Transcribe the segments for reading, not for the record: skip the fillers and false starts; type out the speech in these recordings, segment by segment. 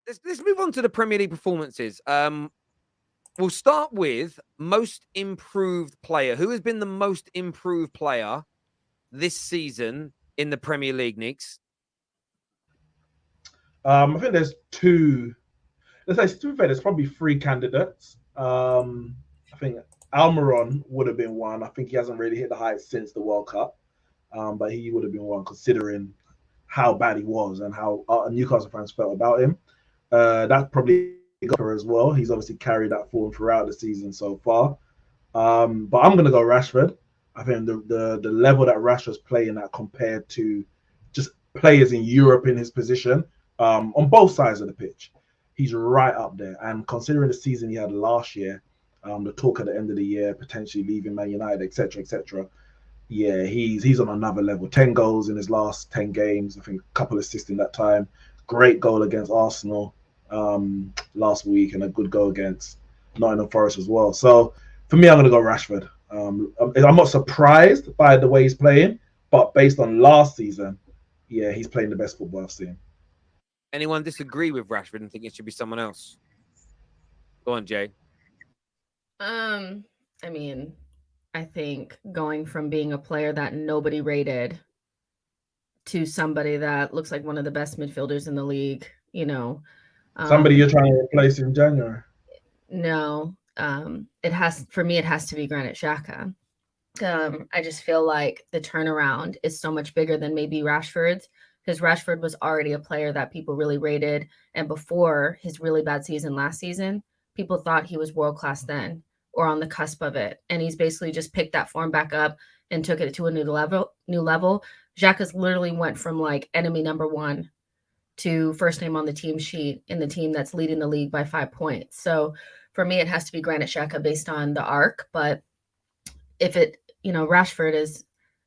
let's move on to the Premier League performances. We'll start with most improved player. Who has been the most improved player this season in the Premier League, Nicks? I think there's two. There's probably three candidates. I think Almiron would have been one. I think he hasn't really hit the heights since the World Cup, but he would have been one considering how bad he was and how Newcastle fans felt about him. That's probably Gopher as well. He's obviously carried that form throughout the season so far. But I'm going to go Rashford. I think the level that Rashford's playing at compared to just players in Europe in his position on both sides of the pitch, he's right up there. And considering the season he had last year, the talk at the end of the year, potentially leaving Man United, etc., etc. Yeah, he's on another level. 10 goals in his last 10 games. I think a couple assists in that time. Great goal against Arsenal last week and a good goal against Nottingham Forest as well. So for me, I'm going to go Rashford. I'm not surprised by the way he's playing, but based on last season, yeah, he's playing the best football I've seen. Anyone disagree with Rashford and think it should be someone else? Go on, Jay. I mean, I think going from being a player that nobody rated to somebody that looks like one of the best midfielders in the league, Somebody you're trying to replace in January. No, it has to be Granit Xhaka. I just feel like the turnaround is so much bigger than maybe Rashford's, because Rashford was already a player that people really rated, and before his really bad season last season, people thought he was world class then or on the cusp of it, and he's basically just picked that form back up and took it to a new level. Xhaka's literally went from like enemy number one to first name on the team sheet in the team that's leading the league by 5 points. So for me, it has to be Granit Xhaka based on the arc. But if Rashford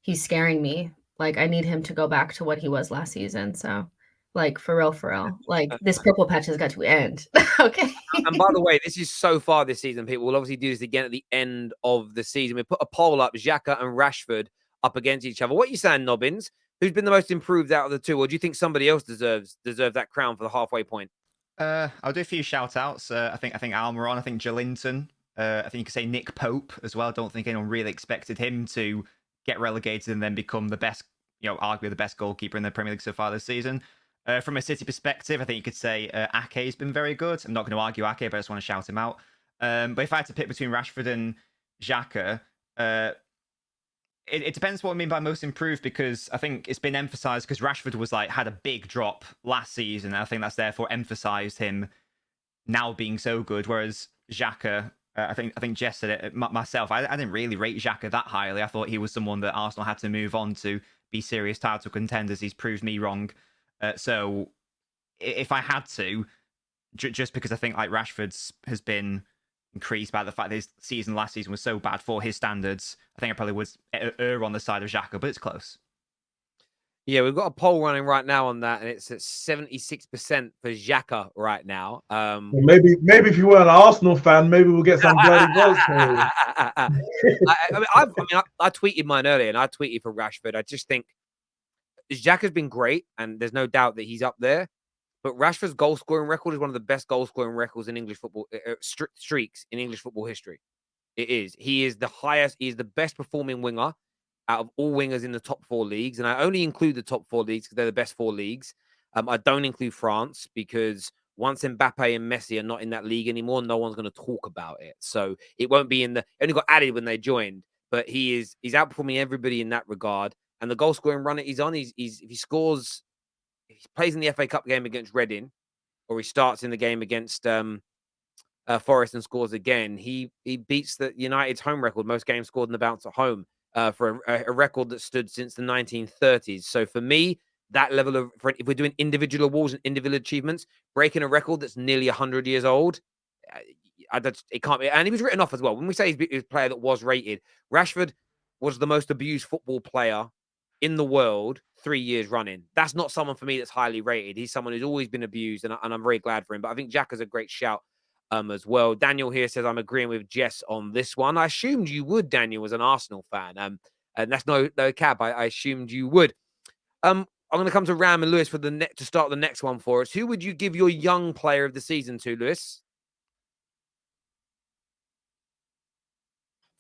he's scaring me. Like, I need him to go back to what he was last season. So, like, for real, like, this purple patch has got to end. Okay. And by the way, this is so far this season. People will obviously do this again at the end of the season. We put a poll up, Xhaka and Rashford up against each other. What are you saying, Nobbins? Who's been the most improved out of the two? Or do you think somebody else deserves that crown for the halfway point? I'll do a few shout outs. I think Almiron, I think Joelinton. I think you could say Nick Pope as well. I don't think anyone really expected him to get relegated and then become the best, arguably the best goalkeeper in the Premier League so far this season. From a City perspective, I think you could say Ake's been very good. I'm not going to argue Ake, but I just want to shout him out. But if I had to pick between Rashford and Xhaka, it depends what I mean by most improved, because I think it's been emphasised because Rashford had a big drop last season. And I think that's therefore emphasised him now being so good. Whereas Xhaka, I think Jess said it myself. I didn't really rate Xhaka that highly. I thought he was someone that Arsenal had to move on to be serious title contenders. He's proved me wrong. So if I had to, just because I think like Rashford's has been increased by the fact that his season last season was so bad for his standards, I think I probably would err on the side of Xhaka, but it's close. Yeah, we've got a poll running right now on that, and it's at 76% for Xhaka right now. Well, maybe if you were an Arsenal fan, maybe we'll get some bloody votes for you. I tweeted mine earlier, and I tweeted for Rashford. I just think Xhaka's been great, and there's no doubt that he's up there. But Rashford's goal scoring record is one of the best goal scoring records in English football streaks in English football history. It is. He is the highest. He is the best performing winger out of all wingers in the top 4 leagues, and I only include the top 4 leagues because they're the best 4 leagues. I don't include France because once Mbappe and Messi are not in that league anymore, no one's going to talk about it. So it won't be in the. It only got added when they joined, but he's outperforming everybody in that regard. And the goal scoring run that he's on, if he scores. He plays in the FA Cup game against Reading, or he starts in the game against Forest and scores again. He beats the United's home record, most games scored in the bounce at home, for a record that stood since the 1930s. So for me, that level of, if we're doing individual awards and individual achievements, breaking a record that's nearly 100 years old, it can't be. And he was written off as well. When we say he's a player that was rated, Rashford was the most abused football player in the world 3 years running. That's not someone for me that's highly rated. He's someone who's always been abused, and I'm very glad for him. But I think Jack is a great shout as well. Daniel here says, I'm agreeing with Jess on this one. I assumed you would, Daniel, as an Arsenal fan. And that's no cap. I assumed you would. I'm going to come to Ram and Lewis for to start the next one for us. Who would you give your young player of the season to, Lewis?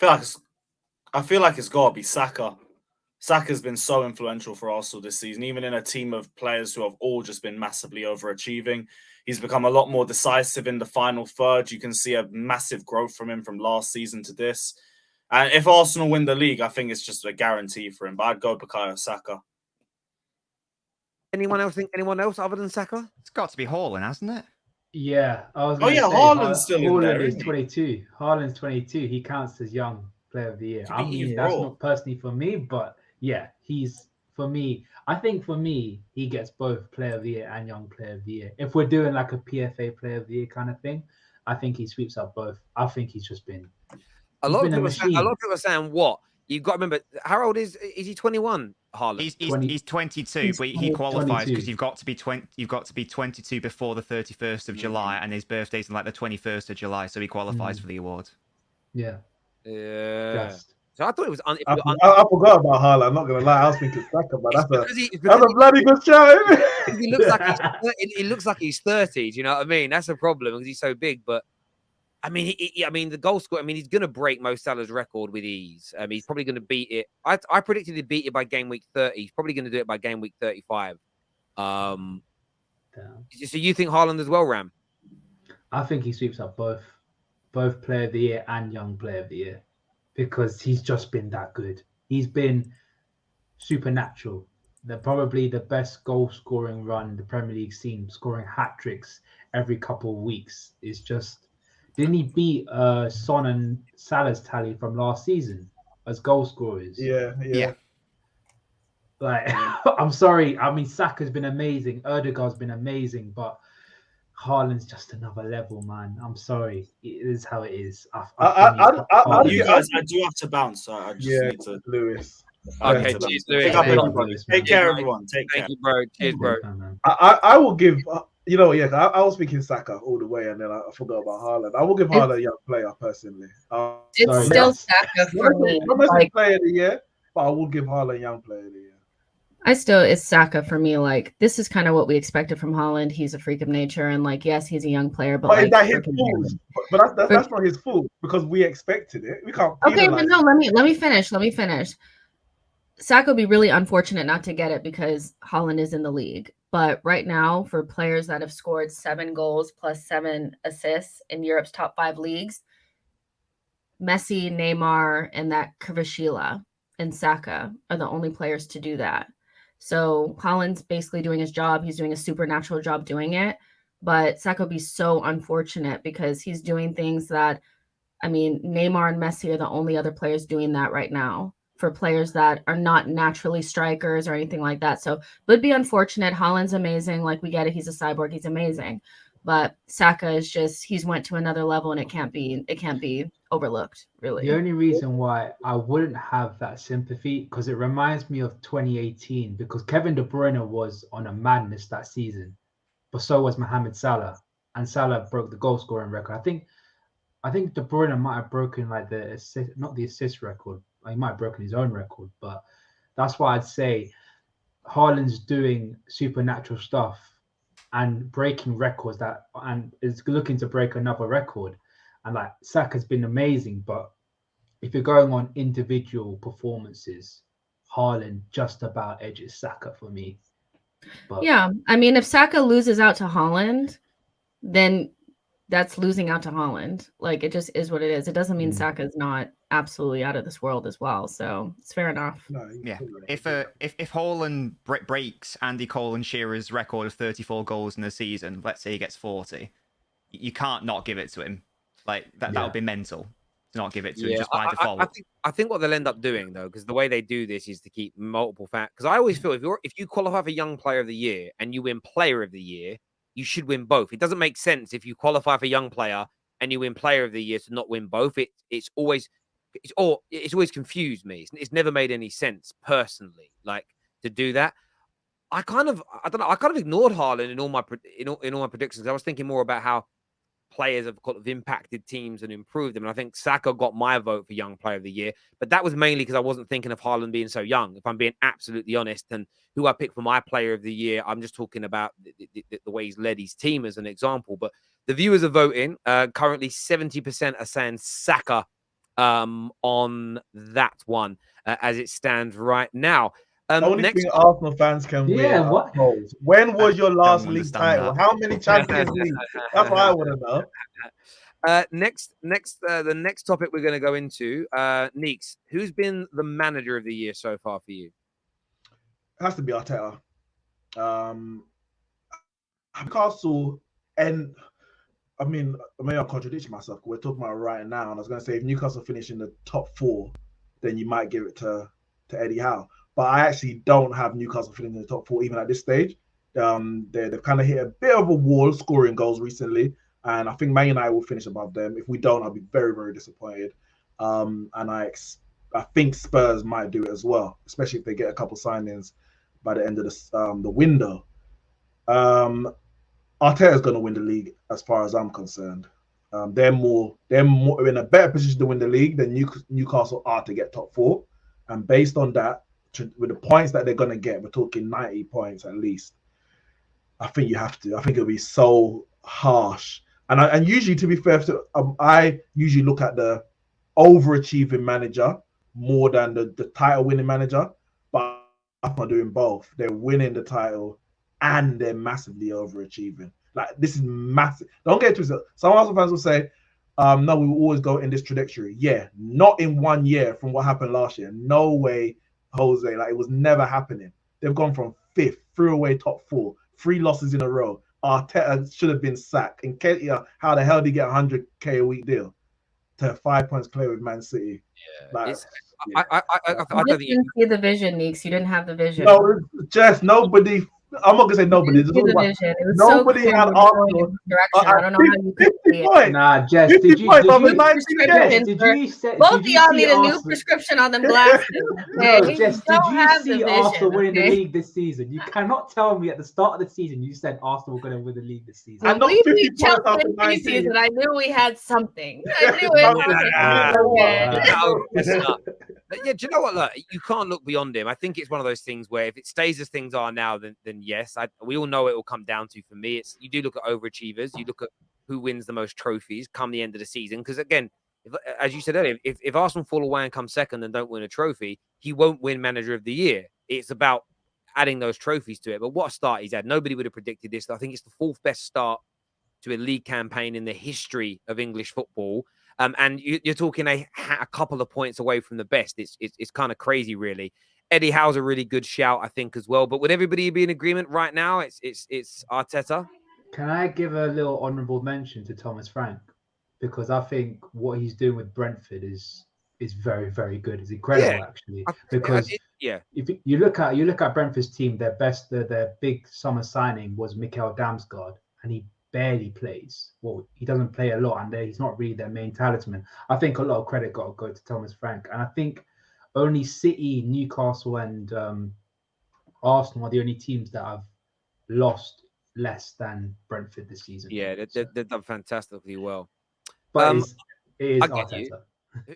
I feel like it's got to be Saka. Saka's been so influential for Arsenal this season, even in a team of players who have all just been massively overachieving. He's become a lot more decisive in the final third. You can see a massive growth from him from last season to this. And if Arsenal win the league, I think it's just a guarantee for him. But I'd go Bukayo Saka. Anyone else other than Saka? It's got to be Haaland, hasn't it? Yeah, I was. Haaland's still in there. Haaland is Isn't he? 22. Haaland's 22. He counts as young player of the year. I mean, that's not personally for me, but yeah, he's for me. I think for me, he gets both player of the year and young player of the year. If we're doing like a PFA player of the year kind of thing, I think he sweeps up both. I think he's just been. A lot of people are saying what? You've got to remember, how old is he? 21, Haaland? He's 22, but he qualifies because you've got to be 22 before the 31st of July, and his birthday's on like the 21st of July, so he qualifies for the award. Yeah. Just. So I thought it was. I forgot about Haaland. I'm not gonna lie. I was thinking Saka, but that's a bloody good show. Isn't it? He looks like he's 30. Do you know what I mean? That's a problem because he's so big, but. I mean, the goal score. I mean, he's going to break Mo Salah's record with ease. He's probably going to beat it. I predicted he'd beat it by game week 30. He's probably going to do it by game week 35. So you think Haaland as well, Ram? I think he sweeps up both player of the year and young player of the year because he's just been that good. He's been supernatural. They're probably the best goal scoring run the Premier League's seen, scoring hat tricks every couple of weeks. It's just. Didn't he beat Son and Salah's tally from last season as goal scorers? Yeah. Like, I'm sorry. I mean, Saka's been amazing. Erdegaard's been amazing, but Haaland's just another level, man. I'm sorry. It is how it is. You guys, I do have to bounce. So I just need to. Lewis. Okay, cheers, Lewis. Take care, everyone. Thank you, bro. Cheers, bro. I will give. I was thinking Saka all the way, and then I forgot about Haaland. I will give Haaland a young player personally. It's still Saka for me. Not player of the year, but I will give Haaland young player of the year. It's Saka for me. Like, this is kind of what we expected from Haaland. He's a freak of nature, and like, yes, he's a young player, but like, that his fault? But that's not his fault because we expected it. We can't. Okay, but no, let me finish. Saka would be really unfortunate not to get it because Haaland is in the league. But right now, for players that have scored 7 goals plus 7 assists in Europe's top 5 leagues, Messi, Neymar, and that Kvaratskhelia and Saka are the only players to do that. So Haaland's basically doing his job. He's doing a supernatural job doing it. But Saka would be so unfortunate because he's doing things that, I mean, Neymar and Messi are the only other players doing that right now. For players that are not naturally strikers or anything like that. So it would be unfortunate. Haaland's amazing. Like, we get it. He's a cyborg. He's amazing. But Saka is just, he's went to another level and it can't be overlooked, really. The only reason why I wouldn't have that sympathy, because it reminds me of 2018, because Kevin De Bruyne was on a madness that season, but so was Mohamed Salah. And Salah broke the goal scoring record. I think De Bruyne might have broken like the assist, not the assist record. He might have broken his own record, but that's why I'd say Haaland's doing supernatural stuff and breaking records and is looking to break another record. And like Saka's been amazing, but if you're going on individual performances, Haaland just about edges Saka for me. But yeah, I mean, if Saka loses out to Haaland, then that's losing out to Haaland. Like, it just is what it is. It doesn't mean Saka's not absolutely out of this world as well. So it's fair enough. Yeah. If Haaland breaks Andy Cole and Shearer's record of 34 goals in the season, let's say he gets 40, you can't not give it to him. Like, that would be mental to not give it to him just by default. I think what they'll end up doing, though, because the way they do this is to keep multiple facts. Because I always feel if you qualify for Young Player of the Year and you win Player of the Year, you should win both. It doesn't make sense if you qualify for Young Player and you win Player of the Year to not win both. It's always confused me. It's never made any sense personally, like, to do that. I kind of ignored Haaland in all my predictions. I was thinking more about how players have kind of impacted teams and improved them. And I think Saka got my vote for Young Player of the Year, but that was mainly because I wasn't thinking of Haaland being so young, if I'm being absolutely honest. And who I picked for my Player of the Year, I'm just talking about the way he's led his team as an example. But the viewers are voting. Currently, 70% are saying Saka on that one as it stands right now. Only Next thing Arsenal fans can Yeah, win. what? Goals. When was your last league understand title? that. How many Champions League? That's what I want to know. The next topic we're going to go into, Neeks, who's been the manager of the year so far for you? It has to be Arteta. Newcastle, and I mean, maybe I'm contradicting myself. We're talking about right now, and I was going to say if Newcastle finish in the top 4, then you might give it to Eddie Howe. But I actually don't have Newcastle finishing in the top 4 even at this stage. They've kind of hit a bit of a wall scoring goals recently, and I think Man United will finish above them. If we don't, I'll be very, very disappointed. And I think Spurs might do it as well, especially if they get a couple signings by the end of the window. Arteta is going to win the league as far as I'm concerned. They're more in a better position to win the league than Newcastle are to get top 4. And based on that, with the points that they're going to get, we're talking 90 points at least. I think you have to. I think it'll be so harsh. And usually, to be fair, I usually look at the overachieving manager more than the title-winning manager. But I'm not doing both. They're winning the title and they're massively overachieving. Like, this is massive. Don't get it twisted. Some Arsenal fans will say, no, we will always go in this trajectory. Yeah, not in 1 year from what happened last year. No way, Jose. Like, it was never happening. They've gone from 5th, threw away top 4, 3 losses in a row. Arteta should have been sacked. And how the hell did he get 100K a week deal to 5 points clear with Man City? Yeah, Like, I don't You think didn't see the vision, Neeks. You didn't have the vision. no, just nobody. I'm not gonna say nobody. You didn't see the vision. It was Nobody so clear had you were going Arsenal in this direction. I don't know how you could 50 see it. points. Nah, Jess, 50 did you points over 19 Prescription games. for- Both of y'all need a new Arsenal? prescription on them glasses. No, Okay? Jess, You did don't you have see the Arsenal vision, winning the okay? league this season? You cannot tell me at the start of the season you said Arsenal were going to win the league this season. When not we 50 beat points Chelsea after in 19. preseason, I knew we had something. I knew it. Yeah, do you know what? Look, you can't look beyond him. I think it's one of those things where if it stays as things are now, then yes. We all know it will come down to, for me, it's you do look at overachievers, you look at who wins the most trophies come the end of the season. Because again, as you said earlier, if Arsenal fall away and come second and don't win a trophy, he won't win Manager of the Year. It's about adding those trophies to it. But what a start he's had. Nobody would have predicted this. I think it's the 4th best start to a league campaign in the history of English football. And you're talking a couple of points away from the best. It's kind of crazy, really. Eddie Howe's a really good shout, I think, as well. But would everybody be in agreement right now? It's Arteta. Can I give a little honourable mention to Thomas Frank? Because I think what he's doing with Brentford is very, very good. It's incredible, actually. Because if you look at Brentford's team, their big summer signing was Mikel Damsgaard, and he barely plays. Well, he doesn't play a lot, and he's not really their main talisman. I think a lot of credit got to go to Thomas Frank, and I think only City, Newcastle, and Arsenal are the only teams that have lost less than Brentford this season. Yeah, they've done fantastically well. But it is I get Arteta. you.